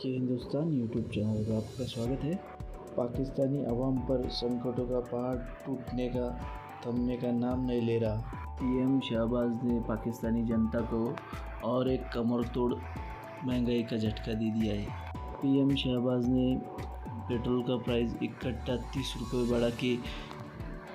के Hindustan YouTube channel पर आपका स्वागत है। पाकिस्तानी अवाम पर संकटों का पहाड़ टूटने का थमने का नाम नहीं ले रहा। पीएम शहबाज ने पाकिस्तानी जनता को और एक कमर तोड़ महंगाई का झटका दे दिया है। पीएम शहबाज ने पेट्रोल का प्राइस इकट्ठा 30 रुपये बढ़ा के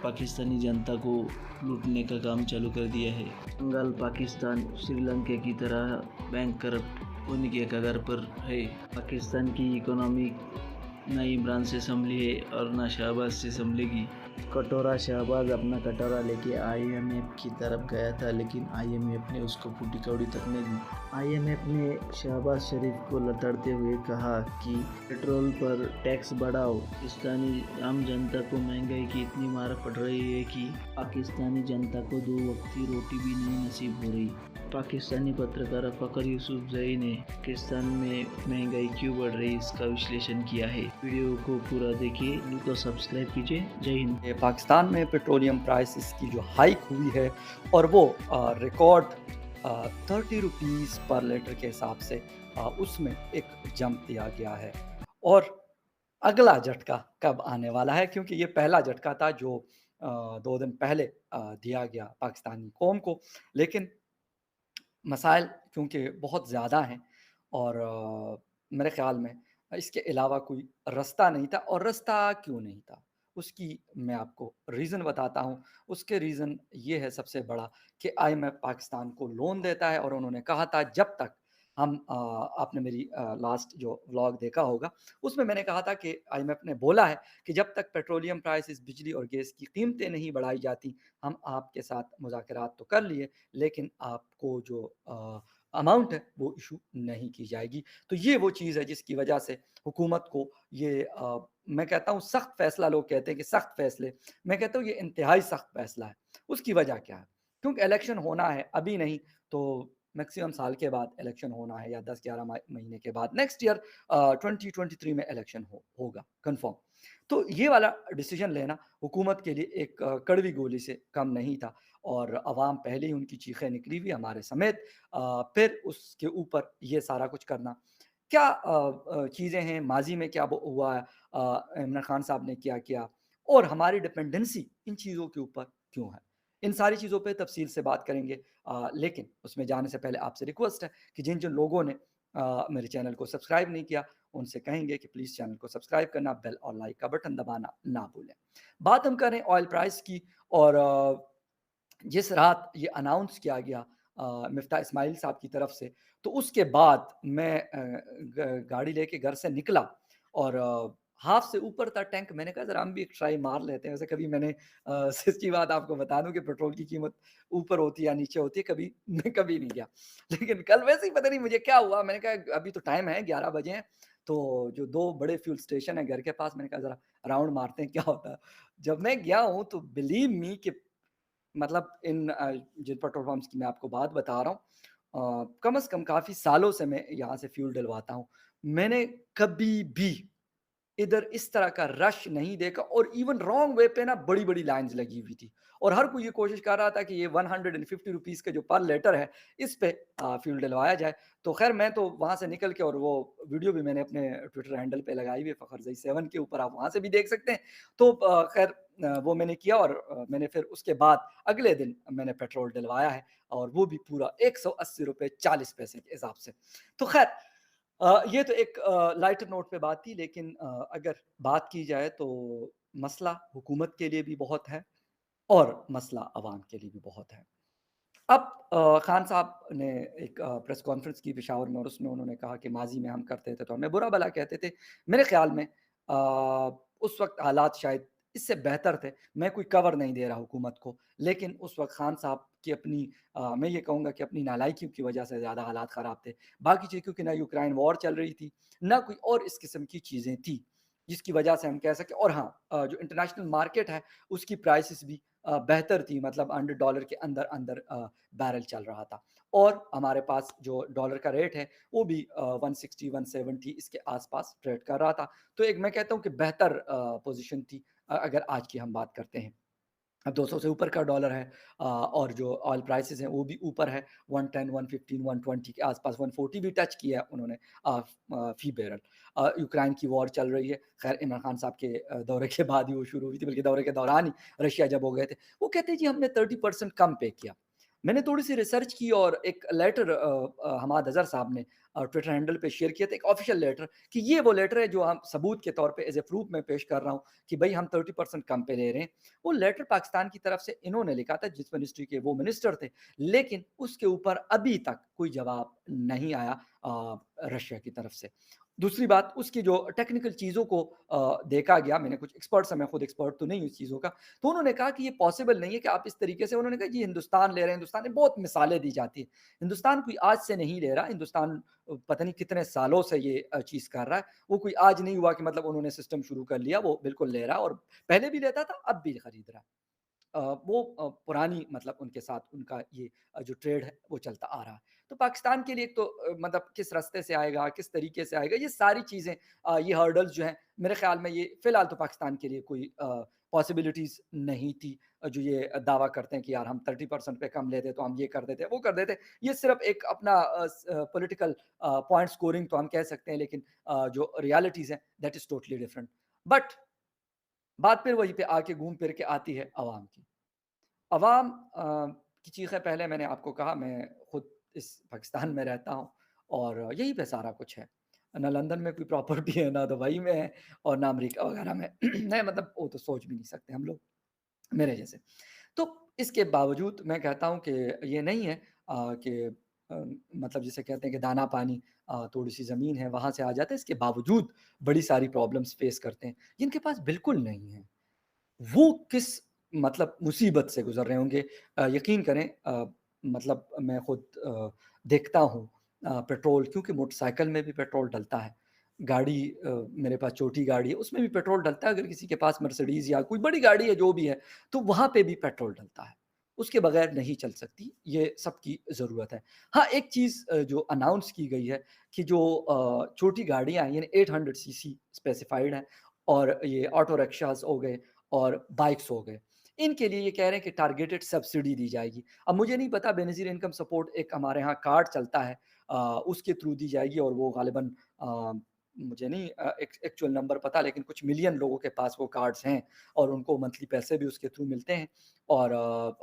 पाकिस्तानी जनता को लूटने का काम चालू कर दिया है। बंगाल पाकिस्तान श्रीलंका की तरह बैंक करप्ट होने के कगार पर है। पाकिस्तान की इकोनॉमी ना इमरान से संभली है और ना शहबाज से संभलेगी। कटोरा शहबाज अपना कटोरा लेके आईएमएफ की तरफ गया था, लेकिन आईएमएफ ने उसको फूटी कौड़ी तक नहीं दी। आईएमएफ ने शहबाज शरीफ को लताड़ते हुए कहा कि पेट्रोल पर टैक्स बढ़ाओ। पाकिस्तानी आम जनता को महंगाई की इतनी मार पड़ रही है कि पाकिस्तानी जनता को 2 वक्त की रोटी भी नहीं नसीब हो रही। पाकिस्तानी पत्रकार फ़खर यूसुफजई ने पाकिस्तान में महंगाई क्यों बढ़ रही है इसका विश्लेषण किया है। वीडियो को पूरा देखिए, वीडियो को सब्सक्राइब कीजिए। जय हिंद। पाकिस्तान में पेट्रोलियम प्राइसेस की जो हाइक हुई है और वो रिकॉर्ड 30 रुपीज़ पर लीटर के हिसाब से उसमें एक जंप दिया गया है। और अगला झटका कब आने वाला है, क्योंकि ये पहला झटका था जो 2 दिन पहले दिया गया पाकिस्तानी कौम को। लेकिन मसाइल क्योंकि बहुत ज़्यादा हैं और मेरे ख़्याल में इसके अलावा कोई रास्ता नहीं था। और रास्ता क्यों नहीं था, उसकी मैं आपको रीज़न बताता हूँ। उसके रीज़न ये है सबसे बड़ा कि आईएमएफ पाकिस्तान को लोन देता है और उन्होंने कहा था जब तक हम आपने मेरी लास्ट जो व्लॉग देखा होगा, उसमें मैंने कहा था कि आईएमएफ ने बोला है कि जब तक पेट्रोलियम प्राइसेस, बिजली और गैस की कीमतें नहीं बढ़ाई जाती, हम आपके साथ मुज़ाकरात तो कर लिए, लेकिन आपको जो अमाउंट है वो इशू नहीं की जाएगी। तो ये वो चीज़ है जिसकी वजह से हुकूमत को ये मैं कहता हूँ सख्त फ़ैसला, लोग कहते हैं कि सख्त फ़ैसले, मैं कहता हूँ ये इंतहाई सख्त फ़ैसला है। उसकी वजह क्या है? क्योंकि इलेक्शन होना है, अभी नहीं तो मैक्सिमम साल के बाद इलेक्शन होना है, या 10-11 महीने के बाद नेक्स्ट ईयर 2023 में इलेक्शन होगा कन्फर्म। तो ये वाला डिसीजन लेना हुकूमत के लिए एक कड़वी गोली से कम नहीं था। और अवाम पहले ही उनकी चीखें निकली हुई हमारे समेत, फिर उसके ऊपर ये सारा कुछ करना। क्या चीज़ें हैं, माज़ी में क्या हुआ है, इमरान खान साहब ने क्या किया और हमारी डिपेंडेंसी इन चीज़ों के ऊपर क्यों है? इन सारी चीज़ों पे तफ़सील से बात करेंगे। लेकिन उसमें जाने से पहले आपसे रिक्वेस्ट है कि जिन-जिन लोगों ने मेरे चैनल को सब्सक्राइब नहीं किया, उनसे कहेंगे कि प्लीज़ चैनल को सब्सक्राइब करना, बेल और लाइक का बटन दबाना ना भूलें। बात हम करें ऑयल प्राइस की, और जिस रात ये अनाउंस किया गया मिफ्ता इस्माइल साहब की तरफ से, तो उसके बाद मैं गाड़ी लेके घर से निकला और हाफ से ऊपर था टैंक। मैंने कहा जरा हम भी एक ट्राई मार लेते हैं। वैसे कभी मैंने सच्ची बात आपको बता दूं कि पेट्रोल की कीमत ऊपर होती है या नीचे होती है, कभी मैं कभी नहीं गया। लेकिन कल वैसे ही पता नहीं मुझे क्या हुआ, मैंने कहा अभी तो टाइम है, 11 बजे हैं, तो जो 2 बड़े फ्यूल स्टेशन है घर के पास, मैंने कहा जरा राउंड मारते हैं क्या होता है। जब मैं गया हूँ तो बिलीव मी कि मतलब जिन पेट्रोल पंप्स की मैं आपको बात बता रहा हूँ, कम से कम काफ़ी सालों से मैं यहाँ से फ्यूल डलवाता हूँ। मैंने कभी भी इधर इस तरह का रश नहीं देखा, और इवन रॉन्ग वे पे ना बड़ी-बड़ी लाइन्स लगी हुई थी और हर कोई ये कोशिश कर रहा था कि ये 150 रुपीज़ का जो पर लीटर है, इस पे फ्यूल डलवाया जाए। तो ख़ैर मैं तो वहाँ से निकल के, और वो वीडियो भी मैंने अपने ट्विटर हैंडल पे लगाई हुई है फ़खरज़ई 7 के ऊपर, आप वहाँ से भी देख सकते हैं। तो ख़ैर वो मैंने किया और मैंने फिर उसके बाद अगले दिन मैंने पेट्रोल डलवाया है, और वो भी पूरा ₹180 40 पैसे के हिसाब से। तो ख़ैर ये तो एक लाइटर नोट पे बात थी, लेकिन अगर बात की जाए तो मसला हुकूमत के लिए भी बहुत है और मसला अवाम के लिए भी बहुत है। अब खान साहब ने एक प्रेस कॉन्फ्रेंस की पेशावर में, और उसमें उन्होंने कहा कि माज़ी में हम करते थे तो हमें बुरा-भला कहते थे। मेरे ख़्याल में उस वक़्त हालात शायद इससे बेहतर थे। मैं कोई कवर नहीं दे रहा हुकूमत को, लेकिन उस वक़्त खान साहब की अपनी मैं ये कहूँगा कि अपनी नालायकी की वजह से ज़्यादा हालात ख़राब थे। बाकी चीज़ क्योंकि ना यूक्रेन वॉर चल रही थी, ना कोई और इस किस्म की चीज़ें थी, जिसकी वजह से हम कह सकें। और हाँ, जो इंटरनेशनल मार्केट है उसकी प्राइसेस भी बेहतर थी, मतलब $100 के अंदर-अंदर बैरल चल रहा था, और हमारे पास जो डॉलर का रेट है वो भी 160 170 इसके आसपास ट्रेड कर रहा था। तो एक मैं कहता हूँ कि बेहतर पोजीशन थी, अगर आज की हम बात करते हैं। 200 से ऊपर का डॉलर है, और जो ऑयल प्राइसेस हैं वो भी ऊपर है, 110, 115, 120 के आसपास, 140 भी टच किया है उन्होंने फी बैरल। यूक्रेन की वॉर चल रही है, खैर इमरान खान साहब के दौरे के बाद ही वो शुरू हुई थी, बल्कि दौरे के दौरान ही रशिया जब हो गए थे, वो कहते हैं जी हमने 30% कम पे किया। मैंने थोड़ी सी रिसर्च की और एक लेटर हमाद अजहर साहब ने ट्विटर हैंडल पे शेयर किया था, एक ऑफिशियल लेटर, कि ये वो लेटर है जो हम सबूत के तौर पे एज ए प्रूफ में पेश कर रहा हूँ कि भाई हम 30% कम पे ले रहे हैं। वो लेटर पाकिस्तान की तरफ से इन्होंने लिखा था, जिस मिनिस्ट्री के वो मिनिस्टर थे, लेकिन उसके ऊपर अभी तक कोई जवाब नहीं आया रशिया की तरफ से। दूसरी बात, उसकी जो टेक्निकल चीज़ों को देखा गया, मैंने कुछ एक्सपर्ट से, मैं खुद एक्सपर्ट तो नहीं हूँ इस चीज़ों का, तो उन्होंने कहा कि ये पॉसिबल नहीं है कि आप इस तरीके से, उन्होंने कहा जी हिंदुस्तान ले रहे हैं, हिंदुस्तान ने बहुत मिसालें दी जाती हैं। हिंदुस्तान कोई आज से नहीं ले रहा, हिंदुस्तान पता नहीं कितने सालों से ये चीज़ कर रहा है। वो कोई आज नहीं हुआ कि मतलब उन्होंने सिस्टम शुरू कर लिया, वो बिल्कुल ले रहा है और पहले भी लेता था, अब भी खरीद रहा है। वो पुरानी मतलब उनके साथ उनका ये जो ट्रेड है वो चलता आ रहा है। तो पाकिस्तान के लिए एक तो मतलब किस रास्ते से आएगा, किस तरीके से आएगा, ये सारी चीज़ें ये हर्डल्स जो हैं, मेरे ख़्याल में ये फ़िलहाल तो पाकिस्तान के लिए कोई पॉसिबिलिटीज़ नहीं थी। जो ये दावा करते हैं कि यार हम 30% पे कम लेते तो हम ये कर देते, वो कर देते। ये सिर्फ़ एक अपना पॉलिटिकल पॉइंट स्कोरिंग तो हम कह सकते हैं, लेकिन जो रियलिटीज़ हैं that is totally different. But बात फिर वहीं पे आके घूम फिर के आती है अवाम की। अवाम की चीखें, पहले मैंने आपको कहा मैं खुद इस पाकिस्तान में रहता हूँ और यहीं पे सारा कुछ है। ना लंदन में कोई प्रॉपर्टी है, ना दुबई में है और ना अमेरिका वगैरह में। नहीं मतलब वो तो सोच भी नहीं सकते हम लोग, मेरे जैसे। तो इसके बावजूद मैं कहता हूँ कि ये नहीं है कि मतलब जिसे कहते हैं कि दाना पानी, थोड़ी-सी ज़मीन है वहाँ से आ जाता है। इसके बावजूद बड़ी सारी प्रॉब्लम्स फेस करते हैं, जिनके पास बिल्कुल नहीं है। वो किस मतलब मुसीबत से गुज़र रहे होंगे। यकीन करें, मतलब मैं खुद देखता हूँ पेट्रोल, क्योंकि मोटरसाइकिल में भी पेट्रोल डलता है। गाड़ी, मेरे पास छोटी गाड़ी है, उसमें भी पेट्रोल डलता है। अगर किसी के पास मर्सिडीज़ या कोई बड़ी गाड़ी है, जो भी है, तो वहाँ पे भी पेट्रोल डलता है। उसके बगैर नहीं चल सकती, ये सबकी ज़रूरत है। हाँ, एक चीज़ जो अनाउंस की गई है कि जो छोटी गाड़ियाँ हैं, यानी 800 सीसी स्पेसिफाइड हैं, और ये ऑटो रिक्शाज़ हो गए और बाइक्स हो गए। इनके लिए ये कह रहे हैं कि टारगेटेड सब्सिडी दी जाएगी। अब मुझे नहीं पता, बेनज़ीर इनकम सपोर्ट एक हमारे यहाँ कार्ड चलता है, उसके थ्रू दी जाएगी, और वो ग़ालिबन मुझे नहीं एक्चुअल नंबर पता, लेकिन कुछ मिलियन लोगों के पास वो कार्ड्स हैं और उनको मंथली पैसे भी उसके थ्रू मिलते हैं, और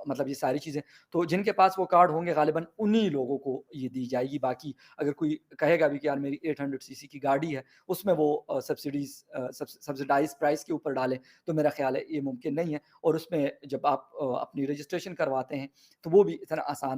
मतलब ये सारी चीज़ें, तो जिनके पास वो कार्ड होंगे ग़ालिबन उन्हीं लोगों को ये दी जाएगी। बाकी अगर कोई कहेगा भी कि यार मेरी 800 सीसी की गाड़ी है, उसमें वो सब्सिडीज़ सब्सिडाइज़्ड प्राइस के ऊपर डालें, तो मेरा ख़्याल है ये मुमकिन नहीं है। और उसमें जब आप अपनी रजिस्ट्रेशन करवाते हैं, तो वो भी इतना आसान